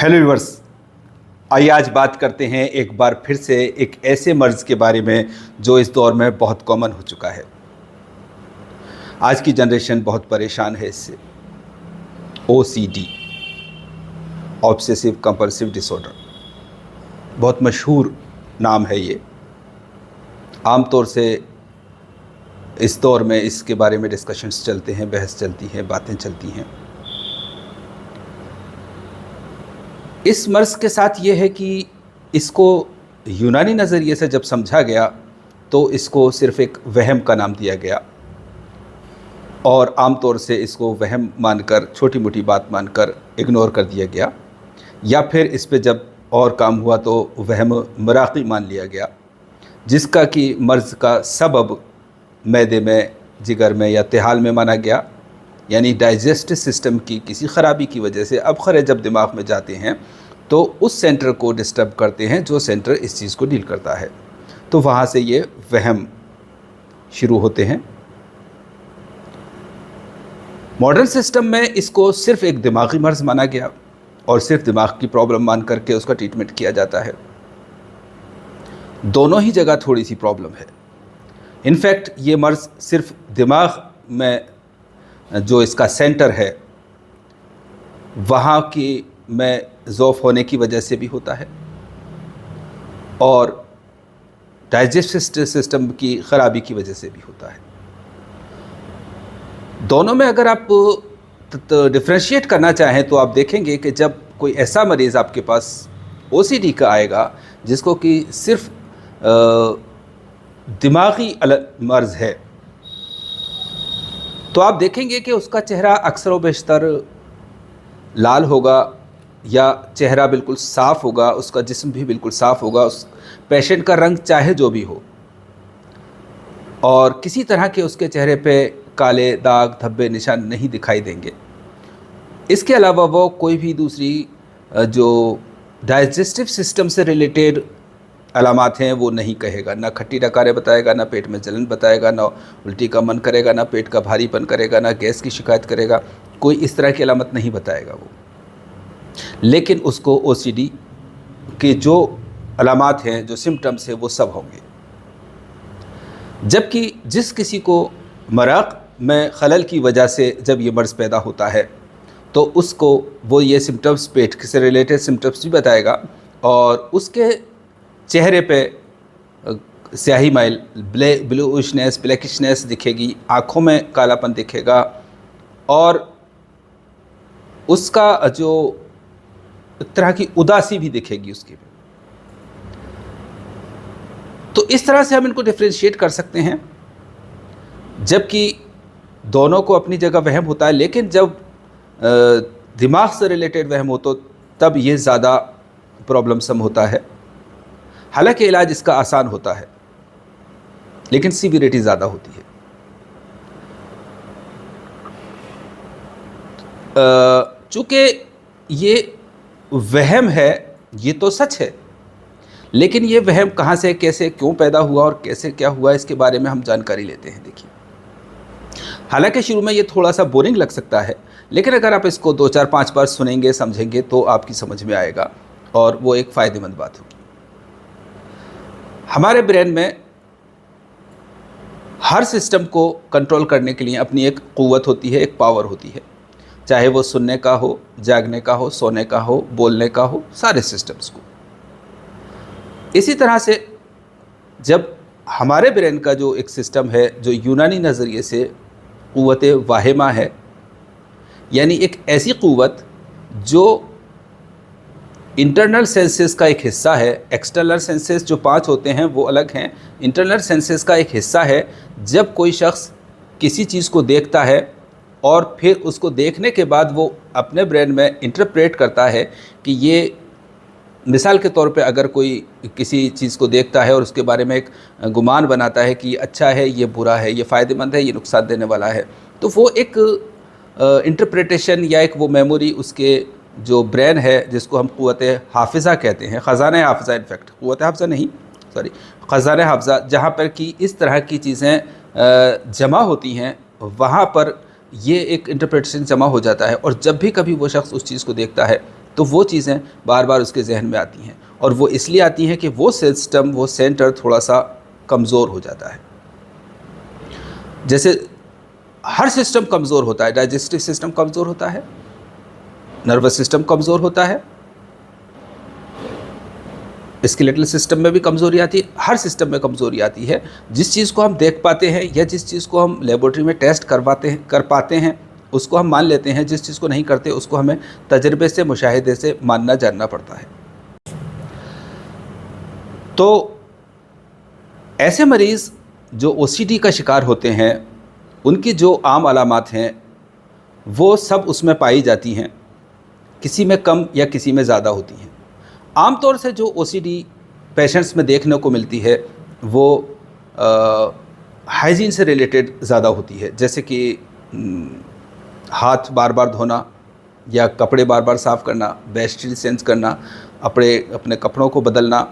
Hello viewers, आइए आज बात करते हैं एक बार फिर से एक ऐसे मर्ज़ के बारे में जो इस दौर में बहुत कॉमन हो चुका है। आज की जनरेशन बहुत परेशान है इससे। OCD, ऑब्सेसिव कंपल्सिव डिसऑर्डर, बहुत मशहूर नाम है ये। आमतौर से इस दौर में इसके बारे में डिस्कशंस चलते हैं, बहस चलती है, बातें चलती हैं। इस मर्ज़ के साथ ये है कि इसको यूनानी नज़रिए से जब समझा गया तो इसको सिर्फ़ एक वहम का नाम दिया गया और आम तौर से इसको वहम मानकर, छोटी मोटी बात मानकर इग्नोर कर दिया गया, या फिर इस पे जब और काम हुआ तो वहम मराक़ी मान लिया गया, जिसका कि मर्ज़ का सबब मैदे में, जिगर में या तिहाल में माना गया। यानी डाइजेस्टिव सिस्टम की किसी ख़राबी की वजह से अबखरे जब दिमाग में जाते हैं तो उस सेंटर को डिस्टर्ब करते हैं जो सेंटर इस चीज़ को डील करता है, तो वहाँ से ये वहम शुरू होते हैं। मॉडर्न सिस्टम में इसको सिर्फ़ एक दिमागी मर्ज़ माना गया और सिर्फ दिमाग की प्रॉब्लम मान करके उसका ट्रीटमेंट किया जाता है। दोनों ही जगह थोड़ी सी प्रॉब्लम है। इनफैक्ट ये मर्ज़ सिर्फ दिमाग में जो इसका सेंटर है वहाँ की में ज़ौफ़ होने की वजह से भी होता है और डाइजेस्टिव सिस्टम की ख़राबी की वजह से भी होता है। दोनों में अगर आप डिफ्रेंशिएट करना चाहें तो आप देखेंगे कि जब कोई ऐसा मरीज़ आपके पास OCD का आएगा जिसको कि सिर्फ दिमागी मर्ज़ है, तो आप देखेंगे कि उसका चेहरा अक्सर व बेशतर लाल होगा या चेहरा बिल्कुल साफ़ होगा, उसका जिस्म भी बिल्कुल साफ़ होगा, उस पेशेंट का रंग चाहे जो भी हो, और किसी तरह के उसके चेहरे पे काले दाग, धब्बे, निशान नहीं दिखाई देंगे। इसके अलावा वो कोई भी दूसरी जो डाइजेस्टिव सिस्टम से रिलेटेड अलामात हैं वो नहीं कहेगा। ना खट्टी डकारे बताएगा, ना पेट में जलन बताएगा, ना उल्टी का मन करेगा, ना पेट का भारीपन करेगा, ना गैस की शिकायत करेगा। कोई इस तरह की अलामत नहीं बताएगा वो। लेकिन उसको OCD के जो अलामात हैं, जो सिम्टम्स हैं, वो सब होंगे। जबकि जिस किसी को मराक़ में खलल की वजह से जब ये मर्ज़ पैदा होता है तो उसको वो ये सिम्टम्स, पेट से रिलेटेड सिम्टम्स भी बताएगा और उसके चेहरे पे स्याही माइल, ब्लूइशनेस, ब्लैकिशनेस दिखेगी, आँखों में कालापन दिखेगा और उसका जो एक तरह की उदासी भी दिखेगी उसकी। तो इस तरह से हम इनको डिफ्रेंशिएट कर सकते हैं, जबकि दोनों को अपनी जगह वहम होता है। लेकिन जब दिमाग से रिलेटेड वहम हो तो तब ये ज़्यादा प्रॉब्लमसम होता है। हालांकि इलाज इसका आसान होता है लेकिन सीवियरिटी ज़्यादा होती है। चूँकि ये वहम है, ये तो सच है, लेकिन ये वहम कहाँ से, कैसे, क्यों पैदा हुआ और कैसे क्या हुआ, इसके बारे में हम जानकारी लेते हैं। देखिए, हालांकि शुरू में ये थोड़ा सा बोरिंग लग सकता है, लेकिन अगर आप इसको 2, 4, 5 बार सुनेंगे, समझेंगे तो आपकी समझ में आएगा और वो एक फ़ायदेमंद बात होगी। हमारे ब्रेन में हर सिस्टम को कंट्रोल करने के लिए अपनी एक क़ुव्वत होती है, एक पावर होती है, चाहे वो सुनने का हो, जागने का हो, सोने का हो, बोलने का हो, सारे सिस्टम्स को। इसी तरह से जब हमारे ब्रेन का जो एक सिस्टम है, जो यूनानी नज़रिए से क़ुव्वत वाहिमा है, यानी एक ऐसी क़ुव्वत जो इंटरनल सेंसेस का एक हिस्सा है। एक्सटर्नल सेंसेस जो 5 होते हैं वो अलग हैं, इंटरनल सेंसेस का एक हिस्सा है। जब कोई शख्स किसी चीज़ को देखता है और फिर उसको देखने के बाद वो अपने ब्रेन में इंटरप्रेट करता है कि ये, मिसाल के तौर पे अगर कोई किसी चीज़ को देखता है और उसके बारे में एक गुमान बनाता है कि ये अच्छा है, ये बुरा है, ये फ़ायदेमंद है, ये नुकसान देने वाला है, तो वो एक इंटरप्रिटेशन या एक वो मेमोरी उसके जो ब्रेन है, जिसको हम क़ुव्वत हाफ़िज़ा कहते हैं, ख़ज़ाना हाफ़िज़ा, इनफैक्ट क़ुव्वत हाफ़िज़ा नहीं, सॉरी, ख़ज़ाना हाफ़िज़ा, जहाँ पर कि इस तरह की चीज़ें जमा होती हैं, वहाँ पर ये एक इंटरप्रिटेशन जमा हो जाता है। और जब भी कभी वो शख्स उस चीज़ को देखता है तो वो चीज़ें बार बार उसके जहन में आती हैं, और वो इसलिए आती हैं कि वो सिस्टम, वो सेंटर थोड़ा सा कमज़ोर हो जाता है। जैसे हर सिस्टम कमज़ोर होता है, डाइजेस्टिव सिस्टम कमज़ोर होता है, नर्वस सिस्टम कमज़ोर होता है, स्केलेटल सिस्टम में भी कमज़ोरी आती है, हर सिस्टम में कमज़ोरी आती है। जिस चीज़ को हम देख पाते हैं या जिस चीज़ को हम लेबोरेटरी में टेस्ट कर पाते हैं उसको हम मान लेते हैं, जिस चीज़ को नहीं करते उसको हमें तजर्बे से, मुशाहिदे से मानना जानना पड़ता है। तो ऐसे मरीज़ जो ओसीडी का शिकार होते हैं, उनकी जो आम अलामात हैं वो सब उसमें पाई जाती हैं, किसी में कम या किसी में ज़्यादा होती हैं। आम तौर से जो ओसीडी पेशेंट्स में देखने को मिलती है वो हाइजीन से रिलेटेड ज़्यादा होती है, जैसे कि हाथ बार बार धोना या कपड़े बार बार साफ़ करना, वेस्टेज सेंस करना, अपने कपड़ों को बदलना,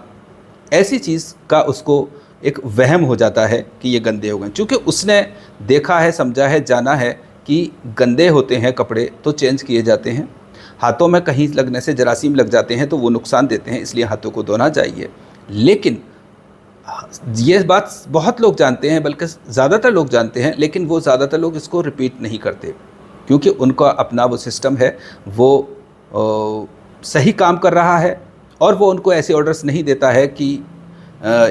ऐसी चीज़ का उसको एक वहम हो जाता है कि ये गंदे हो गए। चूँकि उसने देखा है, समझा है, जाना है कि गंदे होते हैं कपड़े तो चेंज किए जाते हैं, हाथों में कहीं लगने से जरासीम लग जाते हैं तो वो नुकसान देते हैं, इसलिए हाथों को धोना चाहिए। लेकिन ये बात बहुत लोग जानते हैं, बल्कि ज़्यादातर लोग जानते हैं, लेकिन वो ज़्यादातर लोग इसको रिपीट नहीं करते, क्योंकि उनका अपना वो सिस्टम है, वो सही काम कर रहा है, और वो उनको ऐसे ऑर्डर्स नहीं देता है कि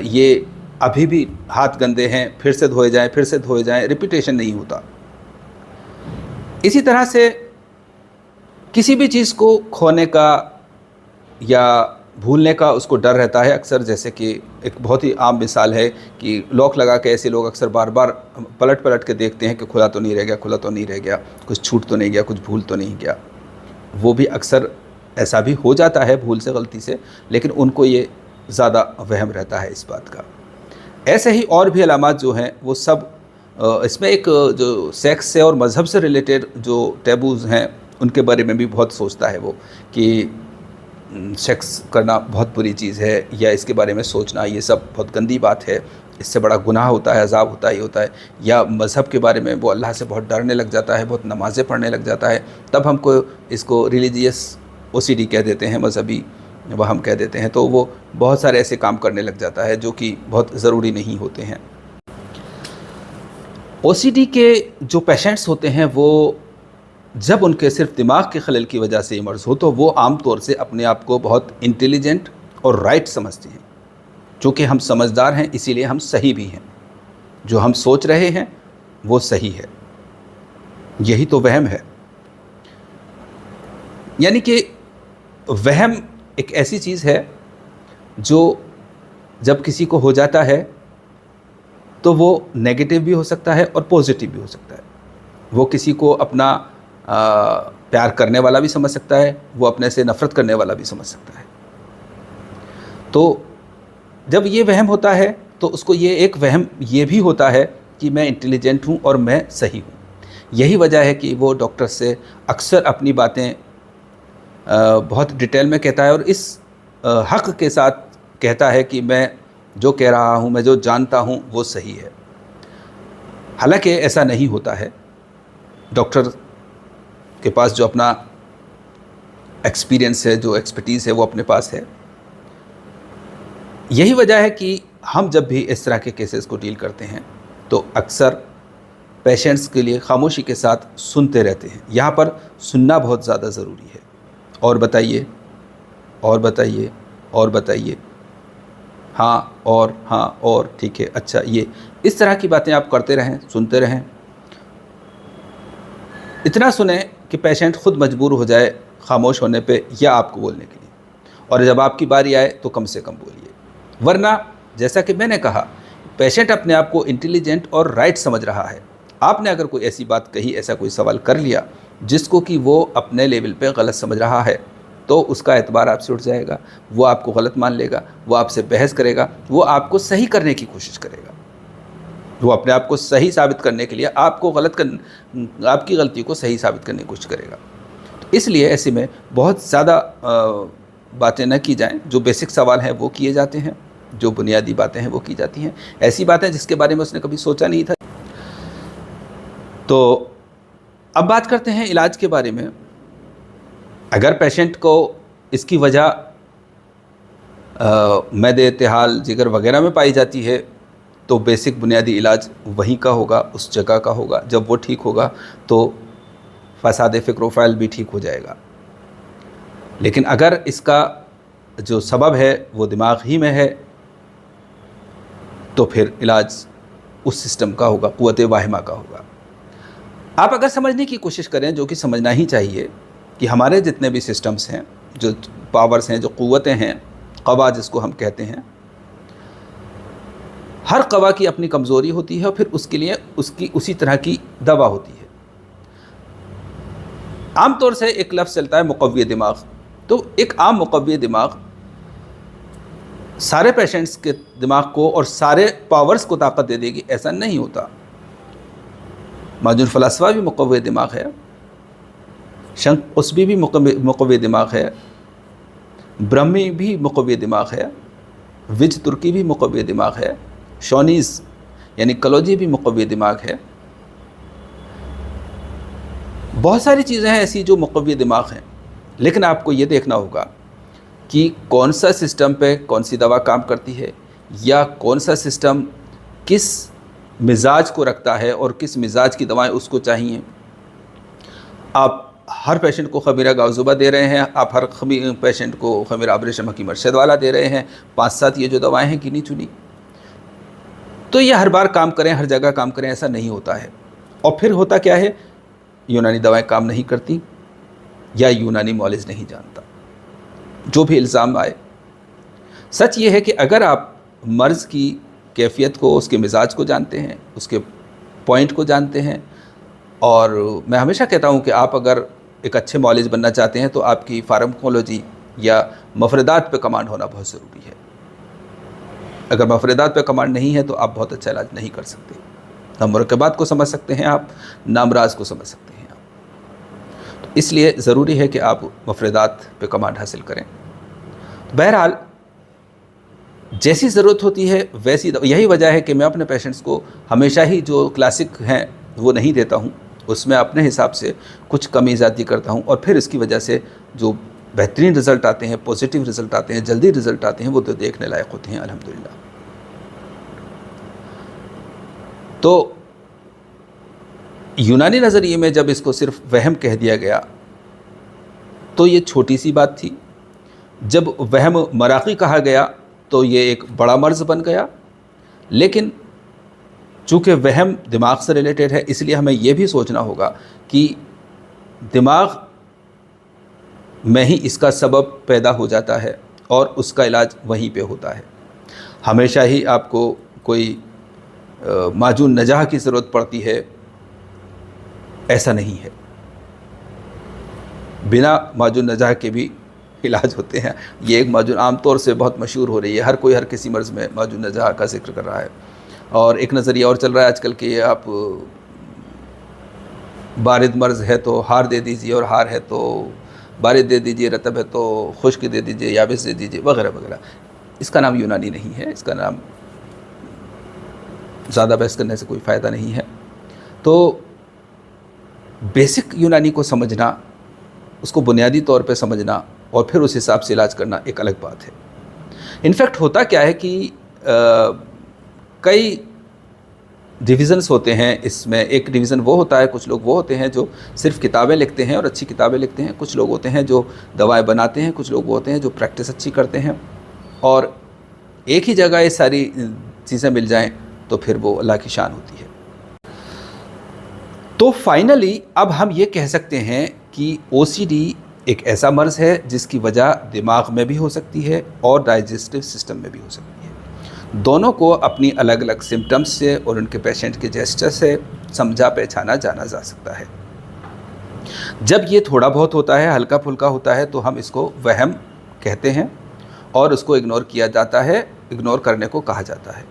ये अभी भी हाथ गंदे हैं, फिर से धोए जाएं, फिर से धोए जाएं, रिपीटेशन नहीं होता। इसी तरह से किसी भी चीज़ को खोने का या भूलने का उसको डर रहता है अक्सर। जैसे कि एक बहुत ही आम मिसाल है कि लॉक लगा के ऐसे लोग अक्सर बार बार पलट पलट के देखते हैं कि खुला तो नहीं रह गया, खुला तो नहीं रह गया, कुछ छूट तो नहीं गया, कुछ भूल तो नहीं गया। वो भी अक्सर ऐसा भी हो जाता है भूल से, गलती से, लेकिन उनको ये ज़्यादा वहम रहता है इस बात का। ऐसे ही और भी अलामात जो हैं वो सब इसमें एक जो सेक्स से और मज़हब से रिलेटेड जो टैबूज़ हैं उनके बारे में भी बहुत सोचता है वो कि सेक्स करना बहुत बुरी चीज़ है, या इसके बारे में सोचना ये सब बहुत गंदी बात है, इससे बड़ा गुनाह होता है, अज़ाब होता ही होता है। या मज़हब के बारे में वो अल्लाह से बहुत डरने लग जाता है, बहुत नमाज़ें पढ़ने लग जाता है, तब हमको इसको रिलीजियस ओसीडी कह देते हैं, मज़हबी वहम कह देते हैं। तो वो बहुत सारे ऐसे काम करने लग जाता है जो कि बहुत ज़रूरी नहीं होते हैं। ओसीडी के जो पेशेंट्स होते हैं वो जब उनके सिर्फ दिमाग के खलल की वजह से मर्ज़ हो तो वो आम तौर से अपने आप को बहुत इंटेलिजेंट और राइट समझते हैं। चूँकि हम समझदार हैं इसीलिए हम सही भी हैं, जो हम सोच रहे हैं वो सही है, यही तो वहम है। यानी कि वहम एक ऐसी चीज़ है जो जब किसी को हो जाता है तो वो नेगेटिव भी हो सकता है और पॉजिटिव भी हो सकता है। वो किसी को अपना प्यार करने वाला भी समझ सकता है, वो अपने से नफ़रत करने वाला भी समझ सकता है। तो जब ये वहम होता है तो उसको ये एक वहम ये भी होता है कि मैं इंटेलिजेंट हूँ और मैं सही हूँ। यही वजह है कि वो डॉक्टर से अक्सर अपनी बातें बहुत डिटेल में कहता है और इस हक़ के साथ कहता है कि मैं जो कह रहा हूँ, मैं जो जानता हूँ वो सही है। हालांकि ऐसा नहीं होता है। डॉक्टर के पास जो अपना एक्सपीरियंस है, जो एक्सपर्टीज़ है वो अपने पास है। यही वजह है कि हम जब भी इस तरह के केसेस को डील करते हैं तो अक्सर पेशेंट्स के लिए खामोशी के साथ सुनते रहते हैं। यहाँ पर सुनना बहुत ज़्यादा ज़रूरी है। और बताइए, और बताइए, और बताइए, हाँ और ठीक है, अच्छा, ये इस तरह की बातें आप करते रहें, सुनते रहें। इतना सुने कि पेशेंट ख़ुद मजबूर हो जाए खामोश होने पे या आपको बोलने के लिए, और जब आपकी बारी आए तो कम से कम बोलिए। वरना जैसा कि मैंने कहा, पेशेंट अपने आप को इंटेलिजेंट और राइट समझ रहा है। आपने अगर कोई ऐसी बात कही, ऐसा कोई सवाल कर लिया जिसको कि वो अपने लेवल पे गलत समझ रहा है, तो उसका एतबार आपसे उठ जाएगा। वो आपको गलत मान लेगा, वो आपसे बहस करेगा, वो आपको सही करने की कोशिश करेगा। वो अपने आप को सही साबित करने के लिए आपको आपकी गलती को सही साबित करने की कोशिश करेगा। तो इसलिए ऐसे में बहुत ज़्यादा बातें न की जाएं। जो बेसिक सवाल हैं वो किए जाते हैं, जो बुनियादी बातें हैं वो की जाती हैं। ऐसी बातें जिसके बारे में उसने कभी सोचा नहीं था। तो अब बात करते हैं इलाज के बारे में। अगर पेशेंट को इसकी वजह मैदे, तिहाल, जिगर वगैरह में पाई जाती है, तो बेसिक बुनियादी इलाज वहीं का होगा, उस जगह का होगा। जब वो ठीक होगा तो फसाद फ़िक्र भी ठीक हो जाएगा। लेकिन अगर इसका जो सबब है वो दिमाग ही में है, तो फिर इलाज उस सिस्टम का होगा, क़ुव्वत वाहिमा का होगा। आप अगर समझने की कोशिश करें, जो कि समझना ही चाहिए, कि हमारे जितने भी सिस्टम्स हैं, जो पावर्स हैं, जो क़ुव्वतें हैं, क़वा जिसको हम कहते हैं, हर क़वा की अपनी कमज़ोरी होती है और फिर उसके लिए उसकी उसी तरह की दवा होती है। आम तौर से एक लफ्ज़ चलता है मुक़व्वी दिमाग। तो एक आम मुक़व्वी दिमाग सारे पेशेंट्स के दिमाग को और सारे पावर्स को ताकत दे देगी, ऐसा नहीं होता। माजुन फ़लसफ़ा भी मुक़व्वी दिमाग है, शंख उसबी भी मुक़व्वी दिमाग है, ब्रह्मी भी मुक़व्वी दिमाग है, विज तुर्की भी मुक़व्वी दिमाग है, शोनीज़ यानी कलौजी भी मुक़व्वी दिमाग है। बहुत सारी चीज़ें हैं ऐसी जो मुक़व्वी दिमाग हैं, लेकिन आपको ये देखना होगा कि कौन सा सिस्टम पे कौन सी दवा काम करती है, या कौन सा सिस्टम किस मिजाज को रखता है और किस मिजाज की दवाएं उसको चाहिए। आप हर पेशेंट को खमीरा गाउजुबा दे रहे हैं, आप हर पेशेंट को खमीरा आबरेशम हकीम अरशद वाला दे रहे हैं, 5-7 ये जो दवाएं हैं गिनी चुनी, तो ये हर बार काम करें, हर जगह काम करें, ऐसा नहीं होता है। और फिर होता क्या है, यूनानी दवाएं काम नहीं करती या यूनानी मौलिज नहीं जानता, जो भी इल्ज़ाम आए। सच ये है कि अगर आप मर्ज़ की कैफियत को, उसके मिजाज को जानते हैं, उसके पॉइंट को जानते हैं, और मैं हमेशा कहता हूँ कि आप अगर एक अच्छे मौलिज बनना चाहते हैं तो आपकी फार्माकोलॉजी या मफरदात पे कमांड होना बहुत ज़रूरी है। अगर मफरदात पे कमांड नहीं है तो आप बहुत अच्छा इलाज नहीं कर सकते। ना मुरक्कबात को समझ सकते हैं आप, ना अमराज को समझ सकते हैं आप। तो इसलिए ज़रूरी है कि आप मफरदात पे कमांड हासिल करें। तो बहरहाल जैसी ज़रूरत होती है वैसी, यही वजह है कि मैं अपने पेशेंट्स को हमेशा ही जो क्लासिक हैं वो नहीं देता हूँ, उसमें अपने हिसाब से कुछ कमी ज़्यादती करता हूँ, और फिर इसकी वजह से जो बेहतरीन रिज़ल्ट आते हैं, पॉजिटिव रिज़ल्ट आते हैं, जल्दी रिज़ल्ट आते हैं, वो तो देखने लायक होते हैं अल्हम्दुलिल्लाह। तो यूनानी नज़रिए में जब इसको सिर्फ वहम कह दिया गया तो ये छोटी सी बात थी। जब वहम मराक़ी कहा गया तो ये एक बड़ा मर्ज़ बन गया। लेकिन चूँकि वहम दिमाग से रिलेटेड है, इसलिए हमें यह भी सोचना होगा कि दिमाग में ही इसका सबब पैदा हो जाता है और उसका इलाज वहीं पे होता है। हमेशा ही आपको कोई माजून नजाह की ज़रूरत पड़ती है, ऐसा नहीं है। बिना माजून नजाह के भी इलाज होते हैं। ये एक माजून आम तौर से बहुत मशहूर हो रही है, हर कोई हर किसी मर्ज़ में माजून नजाह का जिक्र कर रहा है। और एक नज़रिया और चल रहा है आजकल कि आप बारिद मर्ज़ है तो हार दे दीजिए, और हार है तो बारिद दे दीजिए, रतब है तो खुश्क दे दीजिए, याबिस दे दीजिए, वगैरह वगैरह। इसका नाम यूनानी नहीं है, इसका नाम ज़्यादा बहस करने से कोई फ़ायदा नहीं है। तो बेसिक यूनानी को समझना, उसको बुनियादी तौर पे समझना और फिर उस हिसाब से इलाज करना एक अलग बात है। इनफैक्ट होता क्या है कि कई डिविज़न्स होते हैं इसमें। एक डिवीज़न वो होता है, कुछ लोग वो होते हैं जो सिर्फ़ किताबें लिखते हैं और अच्छी किताबें लिखते हैं, कुछ लोग होते हैं जो दवाएं बनाते हैं, कुछ लोग वो होते हैं जो प्रैक्टिस अच्छी करते हैं। और एक ही जगह ये सारी चीज़ें मिल जाएं तो फिर वो अल्लाह की शान होती है। तो फाइनली अब हम ये कह सकते हैं कि OCD एक ऐसा मर्ज़ है जिसकी वजह दिमाग में भी हो सकती है और डाइजेस्टिव सिस्टम में भी हो सकती है। दोनों को अपनी अलग अलग सिम्टम्स से और उनके पेशेंट के जेस्चर से समझा पहचाना जाना जा सकता है। जब ये थोड़ा बहुत होता है, हल्का फुल्का होता है, तो हम इसको वहम कहते हैं और उसको इग्नोर किया जाता है, इग्नोर करने को कहा जाता है।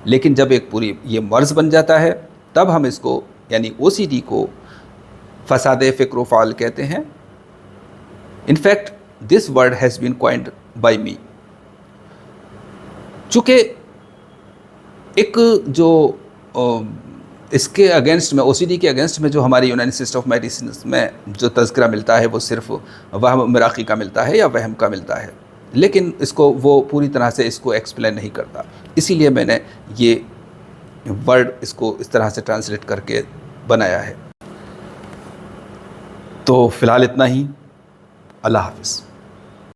लेकिन जब एक पूरी ये मर्ज़ बन जाता है तब हम इसको यानी OCD को फसाद फ़िक्र फ़ाल कहते हैं। In fact this word has been coined by me. चूँकि एक जो इसके अगेंस्ट में, ओसीडी के अगेंस्ट में जो हमारी यूनानी सिस्टम ऑफ मेडिसिन में जो तज़किरा मिलता है वो सिर्फ वहम मिराकी का मिलता है या वहम का मिलता है, लेकिन इसको वो पूरी तरह से इसको एक्सप्लेन नहीं करता। इसीलिए मैंने ये वर्ड इसको इस तरह से ट्रांसलेट करके बनाया है। तो फ़िलहाल इतना ही। अल्लाह हाफ़िज़।